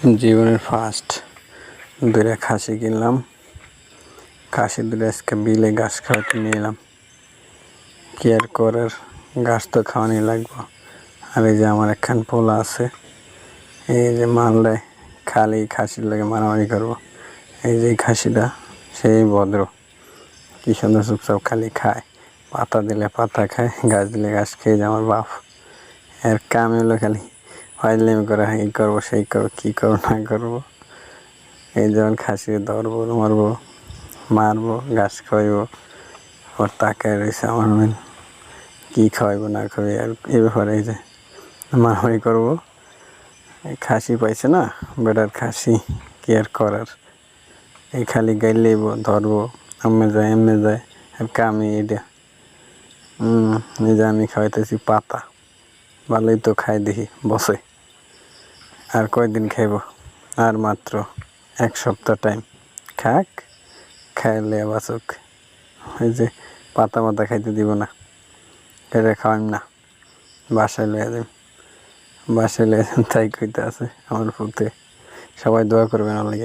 জীবনের ফার্স্ট দুইটা খাসি কিনলাম। খাসি দুটো আজকে বিলে ঘাস খাওয়াতে নিয়ে এলাম। কি আর করার, ঘাস তো খাওয়ানি লাগবো। আর এই যে আমার একখান পোলা আছে, এই যে মারলে খালি খাসির লাগে মারামারি করবো। এই যে খাসিটা সেই ভদ্র, কি সুন্দর চুপচাপ খালি খায়, পাতা দিলে পাতা খায়, ঘাস দিলে ঘাস খেয়ে যায় আমার বাপ। এর কাম হলো খালি ফাইজলামি করা, এই করবো সেই করবো, কী করবো না করবো। এই যেমন খাসি ধরবো, মারবো, মারবো, ঘাস খাওয়াইবো, ওর তাকায় রয়েছে আমার মেন কী খাওয়াইবো না খাওয়াই। আর এ ব্যাপারে এই যে মারামারি করবো। এই খাসি পাইছে না, বেটার খাসি, কি আর করার। এই খালি গাইলেইব, ধরবো, এমনি যায় আর কামি এটা। এই যে আমি খাওয়াইতেছি পাতা, ভালোই তো খাই দেখি বসে। আর কয়দিন খাইব? আর মাত্র 1 সপ্তাহ টাইম। খাক, খাইলে বাঁচুক। ওই যে পাতা মাতা খাইতে দিব না, এটা খাওয়াইম না, বাসায় লইয়া যাই। বাসায় লইয়া যান তাই কইতে আছে আমার পুতে। সবাই দোয়া করবেন আমার লাগে।